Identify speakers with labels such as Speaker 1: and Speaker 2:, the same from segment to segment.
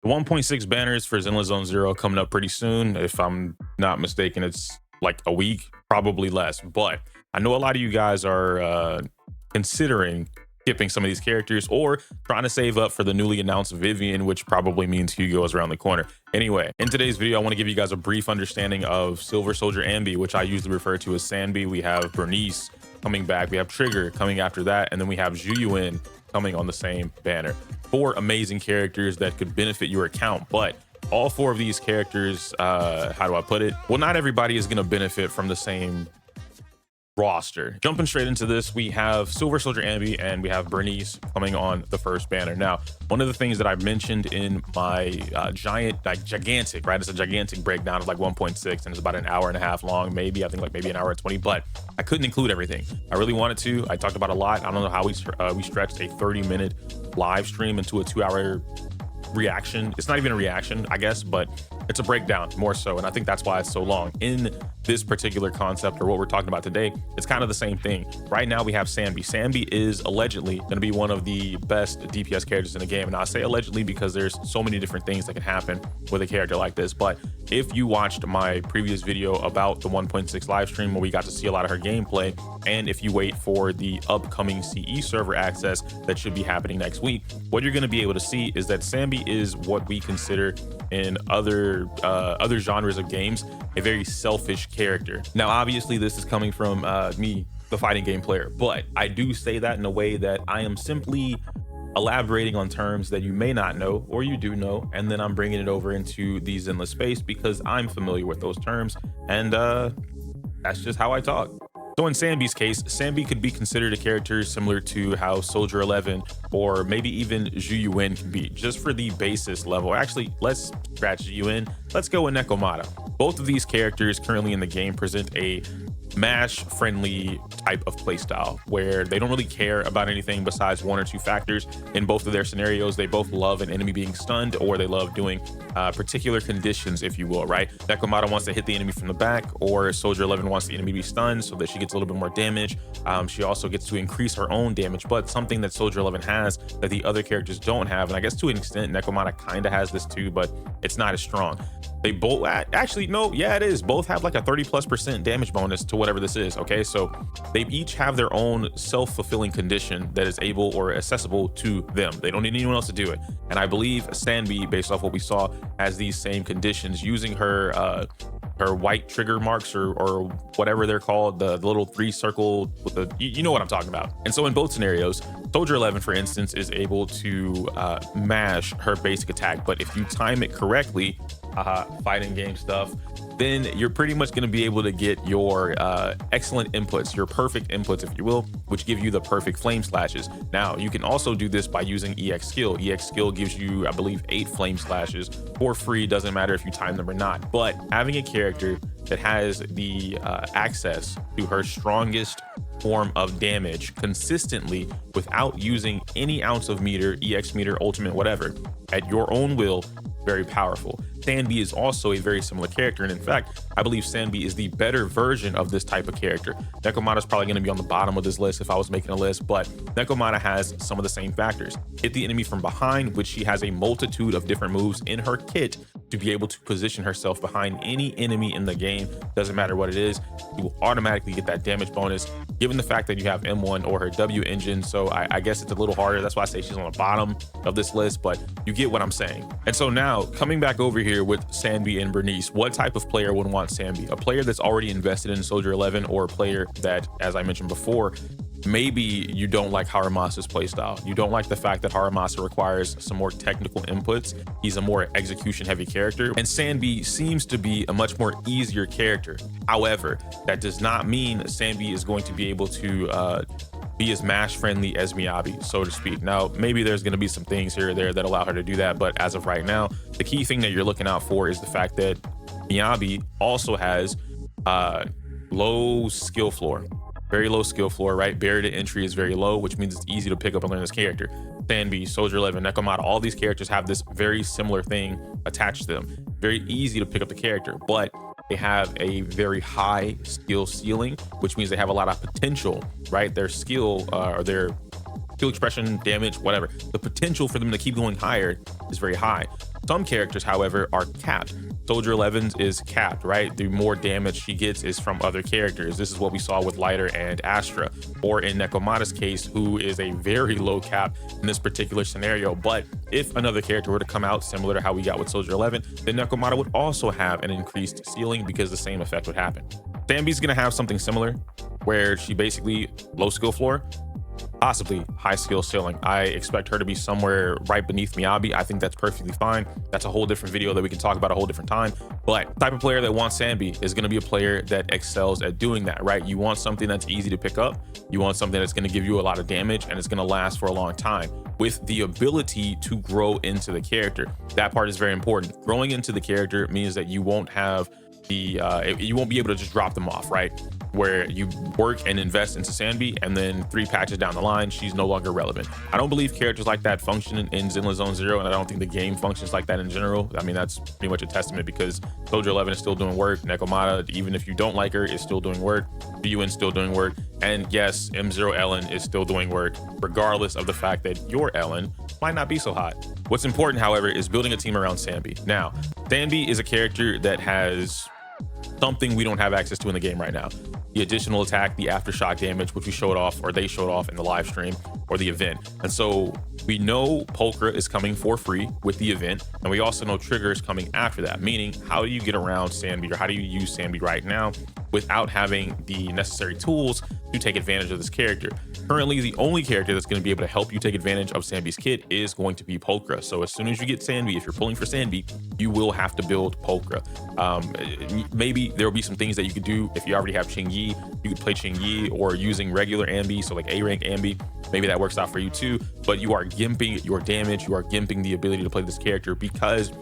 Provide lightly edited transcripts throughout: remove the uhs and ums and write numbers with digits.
Speaker 1: The 1.6 banners for Zenless Zone Zero coming up pretty soon. If I'm not mistaken, it's like a week, probably less. But I know a lot of you guys are considering skipping some of these characters or trying to save up for the newly announced Vivian, which probably means Hugo is around the corner. Anyway, in today's video, I want to give you guys a brief understanding of Silver Soldier Anby, which I usually refer to as Sanby. We have Bernice coming back. We have Trigger coming after that. And then we have Qingyi coming on the same banner. 4 amazing characters that could benefit your account, but all 4 of these characters, how do I put it? Well, not everybody is going to benefit from the same roster. Jumping straight into this, we have Silver Soldier Anby and we have Bernice coming on the first banner. Now, one of the things that I mentioned in my gigantic, right? It's a gigantic breakdown of like 1.6 and it's about an hour and a half long, maybe. I think like maybe an hour and 20, but I couldn't include everything. I really wanted to. I talked about a lot. I don't know how we stretched a 30-minute live stream into a 2-hour reaction. It's not even a reaction, I guess, but it's a breakdown more so, and I think that's why it's so long. In this particular concept, or what we're talking about today, it's kind of the same thing. Right now we have Sanby. Sanby is allegedly going to be one of the best DPS characters in the game, and I say allegedly because there's so many different things that can happen with a character like this. But if you watched my previous video about the 1.6 live stream where we got to see a lot of her gameplay, and if you wait for the upcoming CE server access that should be happening next week, what you're going to be able to see is that Sanby is what we consider in other genres of games a very selfish character. Now, obviously, this is coming from me, the fighting game player, but I do say that in a way that I am simply elaborating on terms that you may not know or you do know, and then I'm bringing it over into the Zenless space because I'm familiar with those terms, and that's just how I talk. So in Sanby's case, Sanby could be considered a character similar to how Soldier 11 or maybe even Qingyi can be, just for the basis level. Actually, let's scratch Qingyi. Let's go with Nekomata. Both of these characters currently in the game present a mash friendly type of playstyle where they don't really care about anything besides 1 or 2 factors. In both of their scenarios, they both love an enemy being stunned, or they love doing particular conditions, if you will, right? Nekomata wants to hit the enemy from the back, or Soldier 11 wants the enemy to be stunned so that she gets a little bit more damage. She also gets to increase her own damage, but something that Soldier 11 has that the other characters don't have, and I guess to an extent Nekomata kind of has this too, but it's not as strong. They both actually, no, yeah, it is. Both have like a 30+% damage bonus to whatever this is. Okay, so they each have their own self-fulfilling condition that is able or accessible to them. They don't need anyone else to do it. And I believe Sanby, based off what we saw, has these same conditions using her white trigger marks or whatever they're called, the little 3 circle with the, you know what I'm talking about. And so in both scenarios, Soldier 11, for instance, is able to mash her basic attack, but if you time it correctly, fighting game stuff, then you're pretty much going to be able to get your excellent inputs, your perfect inputs, if you will, which give you the perfect flame slashes. Now, you can also do this by using EX skill. EX skill gives you, I believe, 8 flame slashes for free. Doesn't matter if you time them or not. But having a character that has the access to her strongest form of damage consistently without using any ounce of meter, EX meter, ultimate, whatever, at your own will, very powerful. Sanby is also a very similar character, and in fact, I believe Sanby is the better version of this type of character. Nekomata is probably going to be on the bottom of this list if I was making a list, but Nekomata has some of the same factors. Hit the enemy from behind, which she has a multitude of different moves in her kit to be able to position herself behind any enemy in the game. Doesn't matter what it is, you will automatically get that damage bonus, given the fact that you have M1 or her W engine. So I guess it's a little harder. That's why I say she's on the bottom of this list, but you get what I'm saying. And so now, coming back over here with Sanby and Bernice, what type of player would want Sanby? A player that's already invested in Soldier 11, or a player that, as I mentioned before, maybe you don't like Haramasa's playstyle. You don't like the fact that Haramasa requires some more technical inputs. He's a more execution heavy character, and Sanby seems to be a much more easier character. However, that does not mean Sanby is going to be able to be as mash friendly as Miyabi, so to speak. Now, maybe there's going to be some things here or there that allow her to do that, but as of right now, the key thing that you're looking out for is the fact that Miyabi also has low skill floor, very low skill floor, right? Barrier to entry is very low, which means it's easy to pick up and learn this character. Sanby, Soldier 11, Nekomata, all these characters have this very similar thing attached to them. Very easy to pick up the character, but they have a very high skill ceiling, which means they have a lot of potential, right? Their skill or their field expression, damage, whatever. The potential for them to keep going higher is very high. Some characters, however, are capped. Soldier 11's is capped, right? The more damage she gets is from other characters. This is what we saw with Lighter and Astra, or in Nekomata's case, who is a very low cap in this particular scenario. But if another character were to come out similar to how we got with Soldier 11, then Nekomata would also have an increased ceiling because the same effect would happen. Sanby's gonna have something similar, where she basically low skill floor, possibly high skill ceiling. I expect her to be somewhere right beneath Miyabi. I think that's perfectly fine. That's a whole different video that we can talk about a whole different time. But the type of player that wants Sanby is going to be a player that excels at doing that, right? You want something that's easy to pick up. You want something that's going to give you a lot of damage and it's going to last for a long time, with the ability to grow into the character. That part is very important. Growing into the character means that you won't have you won't be able to just drop them off, right? Where you work and invest into Sanby and then 3 patches down the line, she's no longer relevant. I don't believe characters like that function in Zenless Zone Zero, and I don't think the game functions like that in general. I mean, that's pretty much a testament because Soldier 11 is still doing work. Nekomata, even if you don't like her, is still doing work. BUN still doing work. And yes, M0 Ellen is still doing work, regardless of the fact that your Ellen might not be so hot. What's important, however, is building a team around Sanby. Now, Sanby is a character that has something we don't have access to in the game right now. The additional attack, the aftershock damage, which we showed off, or they showed off in the live stream or the event. And so we know Polkra is coming for free with the event, and we also know Trigger is coming after that, meaning how do you get around Sanby, or how do you use Sanby right now without having the necessary tools to take advantage of this character? Currently, the only character that's going to be able to help you take advantage of Sanby's kit is going to be Polkra. So as soon as you get Sanby, if you're pulling for Sanby, you will have to build Polkra. Maybe there will be some things that you could do if you already have Qingyi. You could play Qingyi, or using regular Anby, so like A rank Anby. Maybe that works out for you too. But you are gimping your damage. You are gimping the ability to play this character because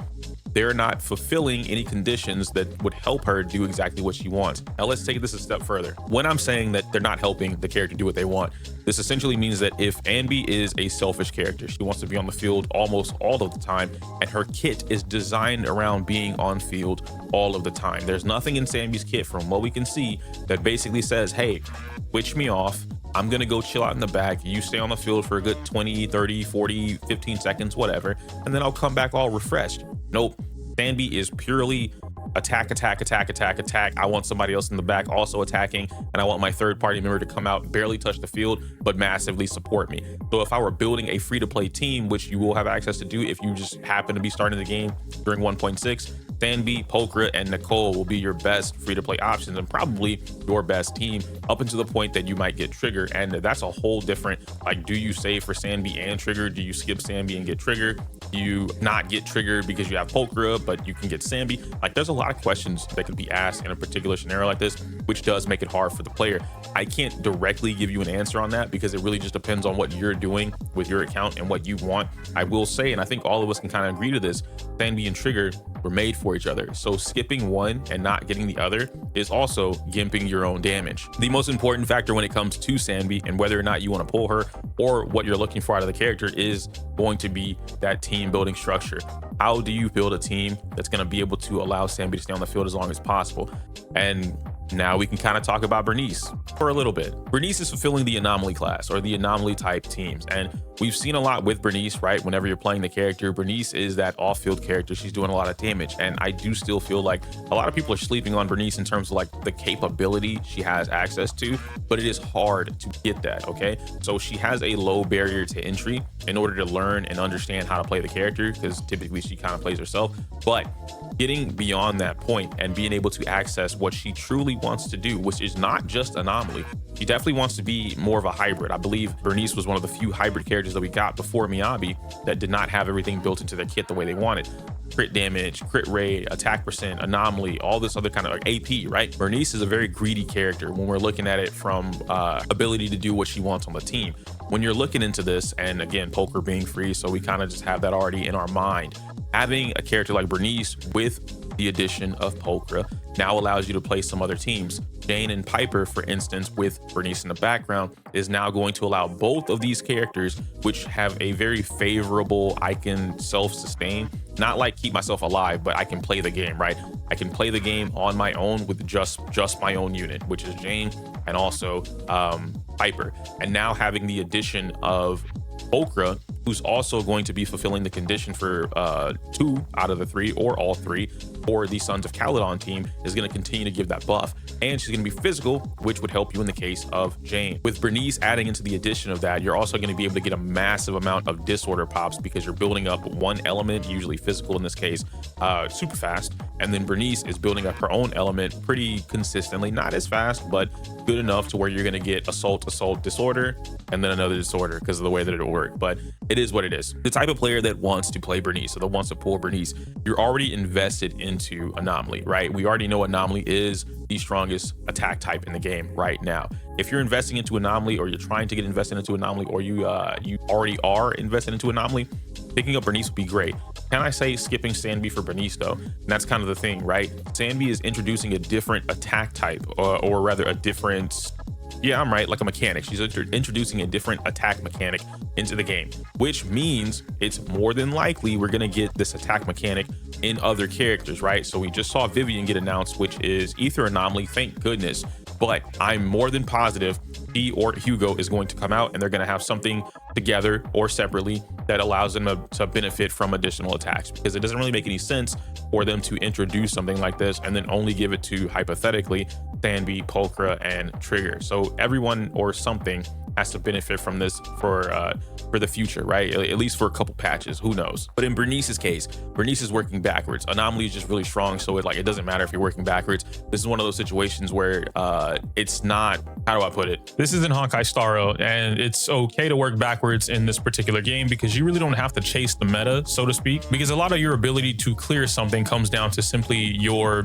Speaker 1: they're not fulfilling any conditions that would help her do exactly what she wants. Now let's take this a step further. When I'm saying that they're not helping the character do what they want, this essentially means that if Anby is a selfish character, she wants to be on the field almost all of the time, and her kit is designed around being on field all of the time. There's nothing in Sanby's kit, from what we can see, that basically says, hey, switch me off. I'm gonna go chill out in the back. You stay on the field for a good 20, 30, 40, 15 seconds, whatever, and then I'll come back all refreshed. Nope. Sanby is purely attack, attack, attack, attack, attack. I want somebody else in the back also attacking, and I want my third party member to come out, barely touch the field, but massively support me. So if I were building a free-to-play team, which you will have access to do if you just happen to be starting the game during 1.6, Sanby, Polkra, and Nicole will be your best free-to-play options, and probably your best team, up until the point that you might get Trigger. And that's a whole different, like, do you save for Sanby and Trigger? Do you skip Sanby and get Trigger? Do you not get Trigger because you have Polkra, but you can get Sanby? Like, there's a lot of questions that could be asked in a particular scenario like this, which does make it hard for the player. I can't directly give you an answer on that because it really just depends on what you're doing with your account and what you want. I will say, and I think all of us can kind of agree to this, Sanby and Trigger were made for each other. So skipping one and not getting the other is also gimping your own damage. The most important factor when it comes to Sanby and whether or not you want to pull her or what you're looking for out of the character is going to be that team building structure. How do you build a team that's going to be able to allow Sanby to stay on the field as long as possible? And now we can kind of talk about Bernice for a little bit. Bernice is fulfilling the anomaly class, or the anomaly type teams. And we've seen a lot with Bernice, right? Whenever you're playing the character, Bernice is that off-field character. She's doing a lot of damage. And I do still feel like a lot of people are sleeping on Bernice in terms of like the capability she has access to, but it is hard to get that, okay? So she has a low barrier to entry in order to learn and understand how to play the character, because typically she kind of plays herself. But getting beyond that point and being able to access what she truly wants to do, which is not just anomaly. She definitely wants to be more of a hybrid. I believe Bernice was one of the few hybrid characters that we got before Miyabi that did not have everything built into their kit the way they wanted. Crit damage, crit rate, attack percent, anomaly, all this other kind of like AP, right? Bernice is a very greedy character when we're looking at it from ability to do what she wants on the team. When you're looking into this, and again, Poker being free, so we kind of just have that already in our mind. Having a character like Bernice with the addition of Polkra now allows you to play some other teams. Jane and Piper, for instance, with Bernice in the background, is now going to allow both of these characters, which have a very favorable, I can self-sustain, not like keep myself alive, but I can play the game, right? I can play the game on my own with just my own unit, which is Jane, and also Piper. And now having the addition of Okra, who's also going to be fulfilling the condition for 2 out of the 3 or all 3 for the Sons of Caledon team, is going to continue to give that buff. And she's going to be physical, which would help you in the case of Jane. With Bernice adding into the addition of that, you're also going to be able to get a massive amount of disorder pops because you're building up one element, usually physical in this case, super fast. And then Bernice is building up her own element pretty consistently, not as fast, but good enough to where you're going to get assault, disorder, and then another disorder because of the way that it'll work. But it is what it is. The type of player that wants to play Bernice, or that wants to pull Bernice, you're already invested into Anomaly, right? We already know Anomaly is the strongest attack type in the game right now. If you're investing into Anomaly, or you're trying to get invested into Anomaly, or you already are invested into Anomaly, picking up Bernice would be great. Can I say skipping Sanby for Bernice though? And that's kind of the thing, right? Sanby is introducing a different attack type, or rather a different, yeah, I'm right, like a mechanic. She's introducing a different attack mechanic into the game, which means it's more than likely we're gonna get this attack mechanic in other characters, right? So we just saw Vivian get announced, which is Ether Anomaly, thank goodness. But I'm more than positive he or Hugo is going to come out and they're going to have something together or separately that allows them to benefit from additional attacks, because it doesn't really make any sense for them to introduce something like this and then only give it to, hypothetically, Sanby, Pulchra, and Trigger. So everyone or something has to benefit from this for the future, right? At least for a couple patches, who knows? But in Bernice's case, Bernice is working backwards. Anomaly is just really strong, so it doesn't matter if you're working backwards. This is one of those situations where it's not, how do I put it?
Speaker 2: This isn't Honkai Staro, and it's okay to work backwards in this particular game because you really don't have to chase the meta, so to speak, because a lot of your ability to clear something comes down to simply your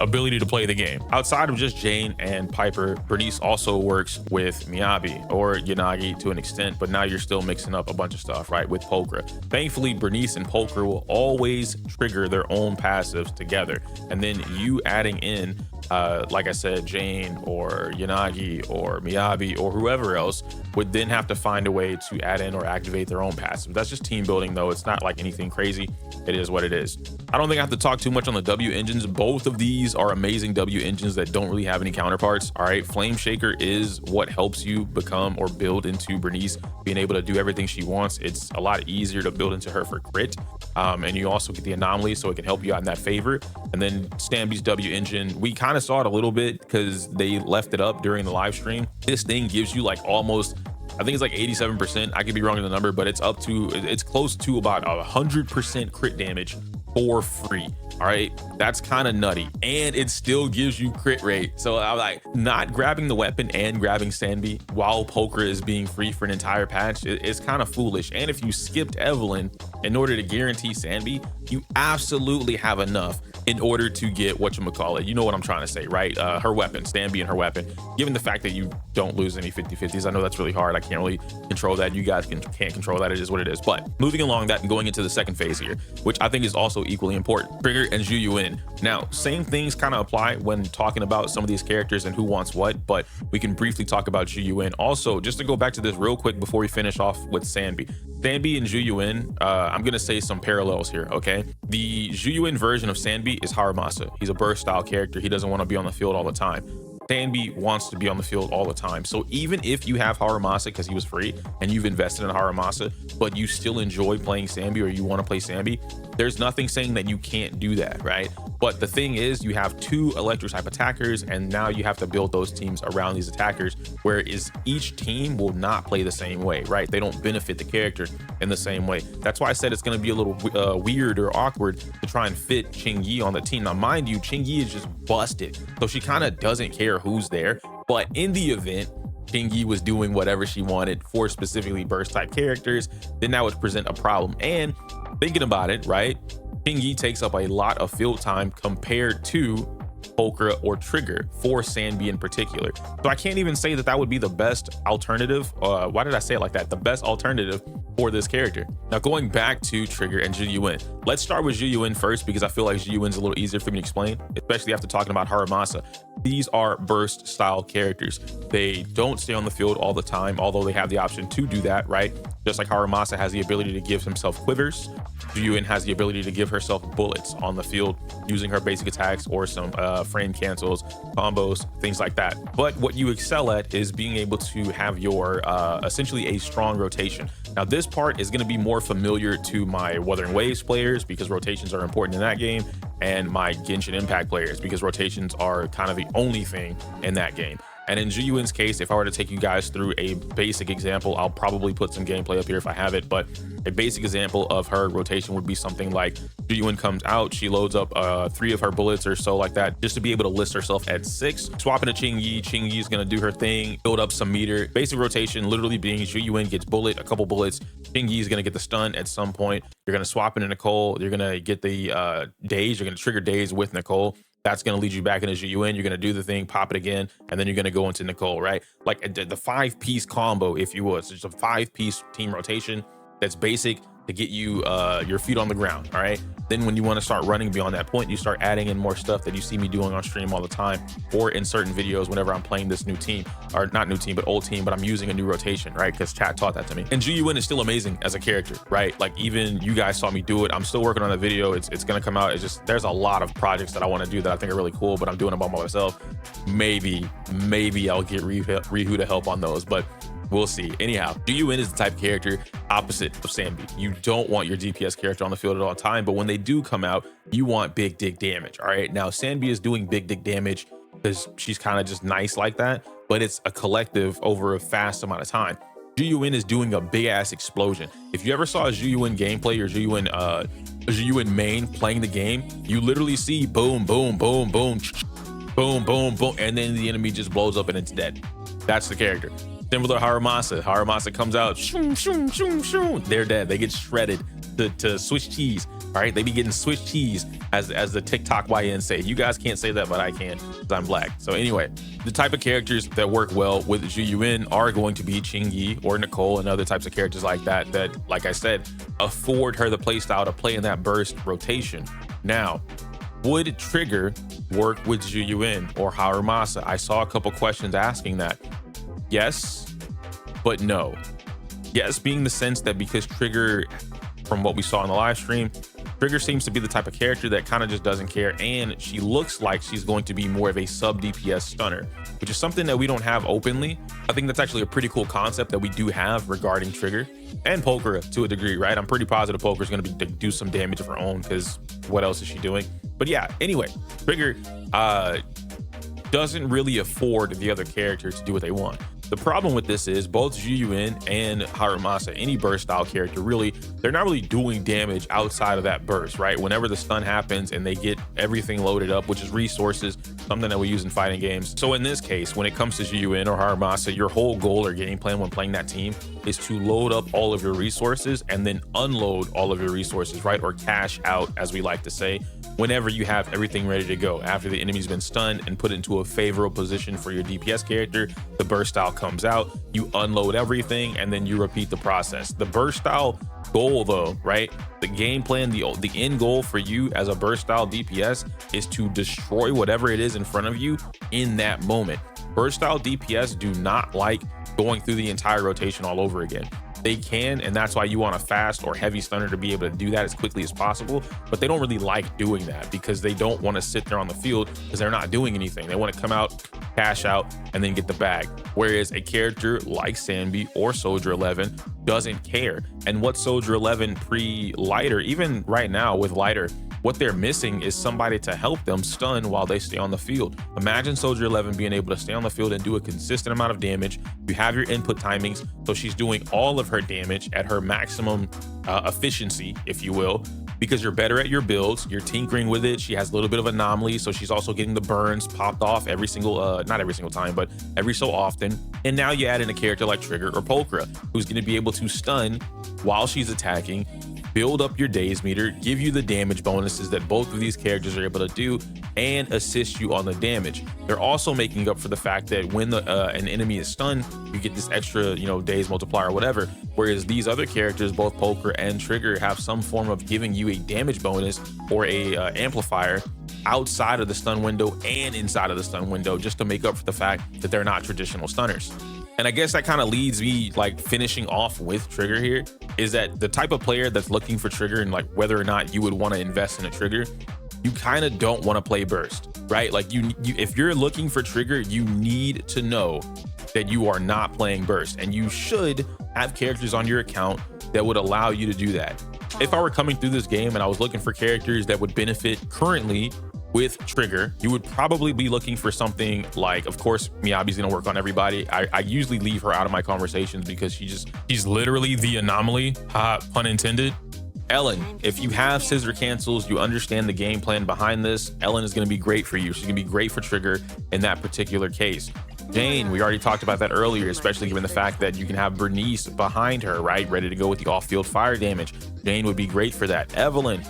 Speaker 2: ability to play the game.
Speaker 1: Outside of just Jane and Piper, Bernice also works with Miyabi or Yanagi to an extent, but now you're still mixing up a bunch of stuff, right, with Pulchra. Thankfully, Bernice and Pulchra will always trigger their own passives together, and then you adding in like I said, Jane or Yanagi or Miyabi or whoever else would then have to find a way to add in or activate their own passive. That's just team building though. It's not like anything crazy. It is what it is. I don't think I have to talk too much on the W engines. Both of these are amazing W engines that don't really have any counterparts. All right, Flame Shaker is what helps you become or build into Bernice being able to do everything she wants. It's a lot easier to build into her for crit, and you also get the Anomaly, so it can help you out in that favor. And then Sanby's W engine, we kind of saw it a little bit because they left it up during the live stream. This thing gives you like almost, I think it's like 87%. I could be wrong in the number, but it's close to about 100% crit damage for free. All right, that's kind of nutty, and it still gives you crit rate. So I'm like, not grabbing the weapon and grabbing Sanby while Pulchra is being free for an entire patch, it's kind of foolish. And if you skipped Evelyn in order to guarantee Sanby, you absolutely have enough in order to get whatchamacallit. You know what I'm trying to say, right? Her weapon, Sanby and her weapon. Given the fact that you don't lose any 50-50s, I know that's really hard. I can't really control that. You guys can't control that. It is what it is. But moving along that and going into the second phase here, which I think is also equally important, Trigger and Zhu Yuan. Now, same things kind of apply when talking about some of these characters and who wants what, but we can briefly talk about Zhu Yuan. Also, just to go back to this real quick before we finish off with Sanby. Sanby and Zhu Yuan, I'm gonna say some parallels here, okay? The Zhu Yuan version of Sanby is Haramasa. He's a burst style character. He doesn't want to be on the field all the time. Sanby wants to be on the field all the time. So even if you have Haramasa because he was free and you've invested in Haramasa, but you still enjoy playing Sanby or you want to play Sanby, there's nothing saying that you can't do that, right? But the thing is, you have two electro type attackers, and now you have to build those teams around these attackers, whereas each team will not play the same way, right? They don't benefit the character in the same way. That's why I said it's going to be a little weird or awkward to try and fit Qingyi on the team. Now, mind you, Qingyi is just busted, so she kind of doesn't care who's there. But in the event Qingyi was doing whatever she wanted for specifically burst type characters, then that would present a problem. And thinking about it, right, Qingyi takes up a lot of field time compared to Pulchra or Trigger for Sanby in particular. So I can't even say that that would be the best alternative. Why did I say it like that? The best alternative for this character. Now going back to Trigger and Zhu Yuan, let's start with Zhu Yuan first because I feel like Zhu Yuan's a little easier for me to explain, especially after talking about Haramasa. These are burst style characters. They don't stay on the field all the time, although they have the option to do that, right? Just like Haramasa has the ability to give himself quivers, Juyun has the ability to give herself bullets on the field using her basic attacks or some frame cancels, combos, things like that. But what you excel at is being able to have your essentially a strong rotation. Now, this part is going to be more familiar to my Wuthering Waves players because rotations are important in that game, and my Genshin Impact players because rotations are kind of the only thing in that game. And in Juyun's case, if I were to take you guys through a basic example, I'll probably put some gameplay up here if I have it, but a basic example of her rotation would be something like Juyun comes out, she loads up 3 of her bullets or so like that, just to be able to list herself at 6. Swapping to Qingyi, Qingyi is going to do her thing, build up some meter. Basic rotation literally being Juyun gets a couple bullets, Qingyi is going to get the stun at some point. You're going to swap into Nicole, you're going to get the daze, you're going to trigger daze with Nicole. That's going to lead you back into Juyun. You're going to do the thing, pop it again, and then you're going to go into Nicole, right? Like the 5-piece combo, if you would. So it's a 5-piece team rotation that's basic to get you your feet on the ground, all right? Then when you want to start running beyond that point, you start adding in more stuff that you see me doing on stream all the time or in certain videos whenever I'm playing this new team, or not new team, but old team, but I'm using a new rotation, right? Because chat taught that to me. And Juyun is still amazing as a character, right? Like even you guys saw me do it. I'm still working on the video. It's going to come out. It's just, there's a lot of projects that I want to do that I think are really cool, but I'm doing them by myself. Maybe I'll get Rihu to help on those, but we'll see. Anyhow, Juyun is the type of character opposite of Sanby. You don't want your DPS character on the field at all time, but when they do come out, you want big dig damage. All right. Now, Sanby is doing big dig damage because she's kind of just nice like that, but it's a collective over a fast amount of time. Juyun is doing a big ass explosion. If you ever saw a Juyun gameplay or Juyun main playing the game, you literally see boom, boom, boom, boom, boom, boom, boom, and then the enemy just blows up and it's dead. That's the character. Similar to Haramasa. Haramasa comes out, shoom, shoom, shoom, shoom. They're dead. They get shredded to Swiss cheese. All right, they be getting Swiss cheese, as the TikTok YN say. You guys can't say that, but I can because I'm black. So anyway, the type of characters that work well with Juyun are going to be Qingyi or Nicole and other types of characters like that, like I said, afford her the playstyle to play in that burst rotation. Now, would Trigger work with Juyun or Haramasa? I saw a couple questions asking that. Yes, but no. Yes, being the sense that because Trigger, from what we saw in the live stream, Trigger seems to be the type of character that kind of just doesn't care, and she looks like she's going to be more of a sub DPS stunner, which is something that we don't have openly. I think that's actually a pretty cool concept that we do have regarding Trigger and Pokera to a degree, right? I'm pretty positive Pokera's going to do some damage of her own because what else is she doing? But yeah, anyway, Trigger doesn't really afford the other characters to do what they want. The problem with this is both Juyun and Haramasa, any burst style character, really, they're not really doing damage outside of that burst, right? Whenever the stun happens and they get everything loaded up, which is resources, something that we use in fighting games. So in this case, when it comes to Juyun or Haramasa, your whole goal or game plan when playing that team is to load up all of your resources and then unload all of your resources, right? Or cash out, as we like to say, whenever you have everything ready to go. After the enemy's been stunned and put into a favorable position for your DPS character, the burst style comes out, you unload everything, and then you repeat the process. The burst style goal though, right? The game plan, the end goal for you as a burst style DPS is to destroy whatever it is in front of you in that moment. Burst style DPS do not like going through the entire rotation all over again. They can, and that's why you want a fast or heavy stunner to be able to do that as quickly as possible, but they don't really like doing that because they don't want to sit there on the field because they're not doing anything. They want to come out, cash out, and then get the bag. Whereas a character like Sanby or Soldier 11 doesn't care. And what Soldier 11 pre-Lighter, even right now with Lighter, what they're missing is somebody to help them stun while they stay on the field. Imagine Soldier 11 being able to stay on the field and do a consistent amount of damage. You have your input timings, so she's doing all of her damage at her maximum efficiency, if you will, because you're better at your builds, you're tinkering with it. She has a little bit of anomaly, so she's also getting the burns popped off every single, not every single time, but every so often. And now you add in a character like Trigger or Pokera, who's going to be able to stun while she's attacking, build up your daze meter, give you the damage bonuses that both of these characters are able to do, and assist you on the damage. They're also making up for the fact that when an enemy is stunned, you get this extra, daze multiplier or whatever. Whereas these other characters, both Poker and Trigger, have some form of giving you a damage bonus or a amplifier outside of the stun window and inside of the stun window, just to make up for the fact that they're not traditional stunners. And I guess that kind of leads me like finishing off with Trigger here, is that the type of player that's looking for Trigger and like whether or not you would want to invest in a Trigger, you kind of don't want to play burst, right? Like you if you're looking for Trigger, you need to know that you are not playing burst, and you should have characters on your account that would allow you to do that. If I were coming through this game and I was looking for characters that would benefit currently with Trigger, you would probably be looking for something like, of course, Miyabi's gonna work on everybody. I usually leave her out of my conversations because she's literally the anomaly, pun intended. Ellen, if you have scissor cancels, you understand the game plan behind this, Ellen is gonna be great for you. She's gonna be great for Trigger in that particular case. Jane, we already talked about that earlier, especially given the fact that you can have Bernice behind her, right? Ready to go with the off-field fire damage. Jane would be great for that. Evelyn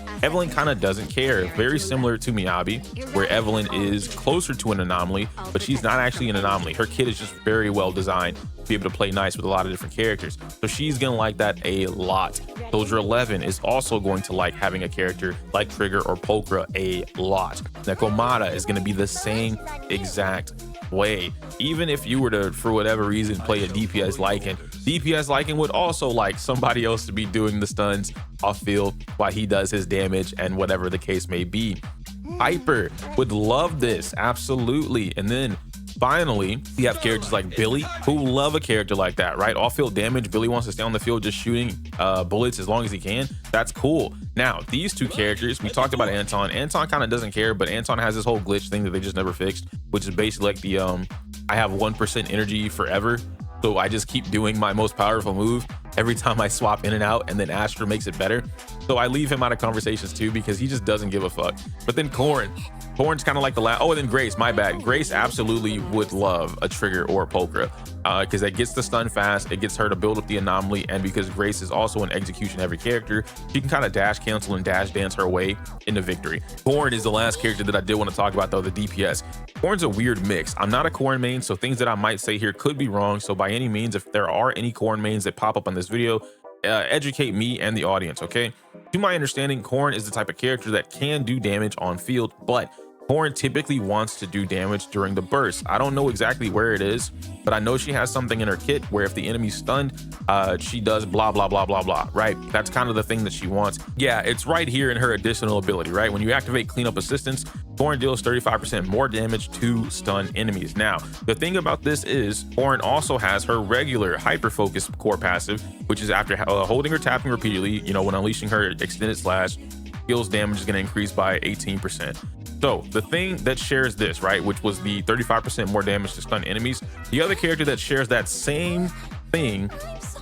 Speaker 1: kind of doesn't care. Very similar to Miyabi, where Evelyn is closer to an anomaly, but she's not actually an anomaly. Her kit is just very well designed to be able to play nice with a lot of different characters. So she's gonna like that a lot. Soldier 11 is also going to like having a character like Trigger or Pokra a lot. Nekomata is gonna be the same exact way. Even if you were to, for whatever reason, play a DPS Lycaon would also like somebody else to be doing the stuns off field while he does his damage and whatever the case may be. Hyper would love this, absolutely. And then finally, we have characters like Billy who love a character like that, right? Off-field damage, Billy wants to stay on the field just shooting bullets as long as he can. That's cool. Now, these two characters, we talked about Anton. Anton kind of doesn't care, but Anton has this whole glitch thing that they just never fixed, which is basically like the I have 1% energy forever. So I just keep doing my most powerful move every time I swap in and out, and then Astra makes it better. So I leave him out of conversations too because he just doesn't give a fuck. But then Corn's kind of like the last. Oh, and then Grace, my bad. Grace absolutely would love a Trigger or a Pokra because that gets the stun fast. It gets her to build up the anomaly, and because Grace is also an execution heavy character, she can kind of dash cancel and dash dance her way into victory. Corn is the last character that I did want to talk about though, the DPS. Corn's a weird mix. I'm not a Corn main, so things that I might say here could be wrong. So by any means, if there are any Corn mains that pop up on this video, educate me and the audience, okay? To my understanding, Corn is the type of character that can do damage on field, but Corn typically wants to do damage during the burst. I don't know exactly where it is, but I know she has something in her kit where if the enemy's stunned, she does blah, blah, blah, blah, blah, right? That's kind of the thing that she wants. Yeah, it's right here in her additional ability, right? When you activate Cleanup Assistance, Corn deals 35% more damage to stun enemies. Now, the thing about this is Corn also has her regular hyper focus core passive, which is after holding or tapping repeatedly, you know, when unleashing her extended slash, skills damage is going to increase by 18%. So the thing that shares this, right, which was the 35% more damage to stun enemies, the other character that shares that same thing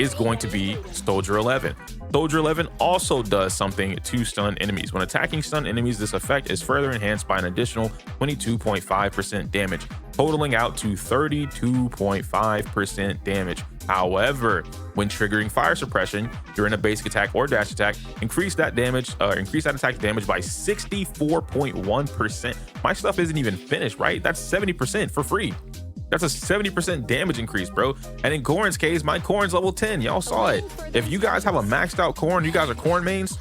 Speaker 1: is going to be Soldier 11. Soldier 11 also does something to stun enemies. When attacking stun enemies, this effect is further enhanced by an additional 22.5% damage, totaling out to 32.5% damage. However, when triggering fire suppression during a basic attack or dash attack, increase that attack damage by 64.1%. My stuff isn't even finished, right? That's 70% for free. That's a 70% damage increase, bro. And in Corn's case, my Corn's level 10. Y'all saw it. If you guys have a maxed out Corn, you guys are Corn mains,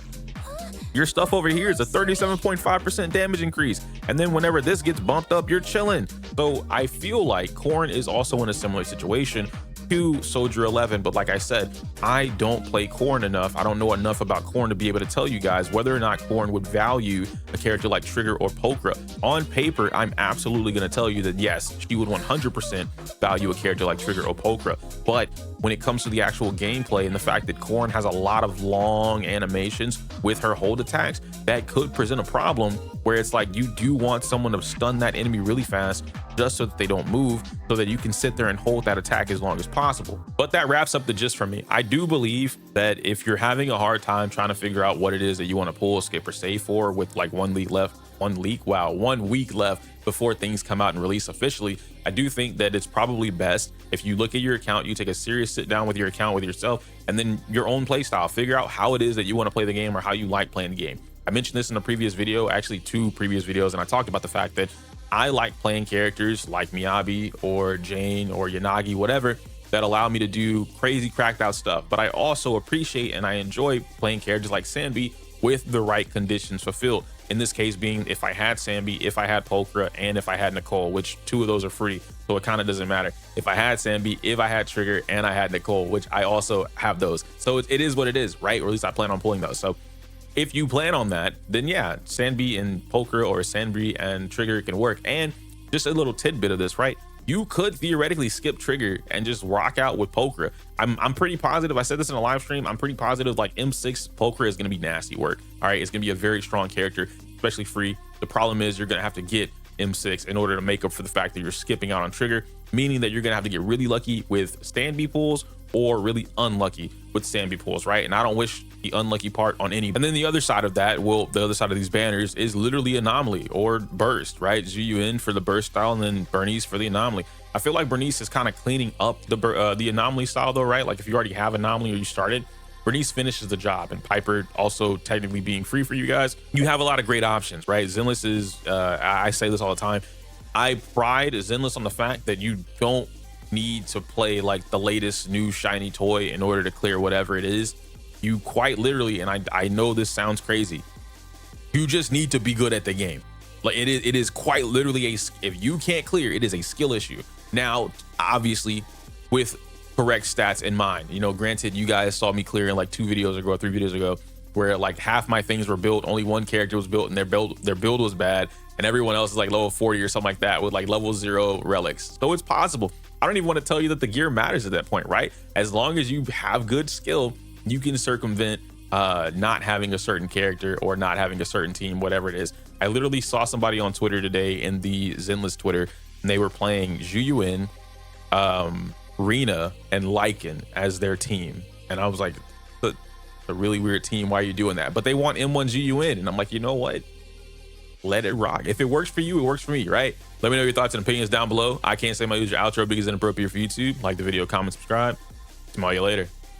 Speaker 1: your stuff over here is a 37.5% damage increase. And then whenever this gets bumped up, you're chilling. So I feel like Corn is also in a similar situation to Soldier 11, but like I said, I don't play Corn enough. I don't know enough about Corn to be able to tell you guys whether or not Corn would value a character like Trigger or Pokra. On paper, I'm absolutely going to tell you that yes, she would 100% value a character like Trigger or Pokra. But when it comes to the actual gameplay and the fact that Corn has a lot of long animations with her hold attacks, that could present a problem where it's like you do want someone to stun that enemy really fast just so that they don't move, so that you can sit there and hold that attack as long as possible. But that wraps up the gist for me. I do believe that if you're having a hard time trying to figure out what it is that you want to pull, skip, or save for with like 1 week left before things come out and release officially, I do think that it's probably best if you look at your account, you take a serious sit down with your account, with yourself, and then your own play style. Figure out how it is that you want to play the game or how you like playing the game. I mentioned this in a previous video, actually 2 previous videos, and I talked about the fact that I like playing characters like Miyabi or Jane or Yanagi, whatever, that allow me to do crazy cracked out stuff. But I also appreciate and I enjoy playing characters like Sanby with the right conditions fulfilled. In this case being, if I had Sanby, if I had Polkra, and if I had Nicole, which 2 of those are free, so it kind of doesn't matter. If I had Sanby, if I had Trigger, and I had Nicole, which I also have those. So it is what it is, right? Or at least I plan on pulling those. So if you plan on that, then yeah, Sanby and Polkra or Sanby and Trigger can work. And just a little tidbit of this, right? You could theoretically skip Trigger and just rock out with Polkra. I'm pretty positive. I said this in a live stream. I'm pretty positive like M6 Polkra is going to be nasty work. All right, it's going to be a very strong character, especially free. The problem is you're going to have to get M6 in order to make up for the fact that you're skipping out on Trigger, meaning that you're going to have to get really lucky with Sanby pulls or really unlucky with Sanby pulls, right? And I don't wish the unlucky part on any. And then the other side of that, well, the other side of these banners is literally anomaly or burst, right? ZUN for the burst style and then Bernice for the anomaly. I feel like Bernice is kind of cleaning up the anomaly style though, right? Like if you already have anomaly or you started, Bernice finishes the job, and Piper also technically being free for you guys. You have a lot of great options, right? Zenless is, I say this all the time, I pride Zenless on the fact that you don't need to play like the latest new shiny toy in order to clear whatever it is. You quite literally, and I know this sounds crazy, you just need to be good at the game. Like it is quite literally if you can't clear, it is a skill issue. Now, obviously, with correct stats in mind, you know, granted, you guys saw me clearing like 2 videos ago, 3 videos ago, where like half my things were built, only 1 character was built, and their build was bad, and everyone else is like level 40 or something like that with like level 0 relics. So it's possible. I don't even want to tell you that the gear matters at that point, right? As long as you have good skill, you can circumvent not having a certain character or not having a certain team, whatever it is. I literally saw somebody on Twitter today in the Zenless Twitter, and they were playing ZUN, Rena, and Lycaon as their team. And I was like, a really weird team. Why are you doing that? But they want M1 ZUN. And I'm like, you know what? Let it rock. If it works for you, it works for me, right? Let me know your thoughts and opinions down below. I can't say my user outro because it's inappropriate for YouTube. Like the video, comment, subscribe. Smell you later.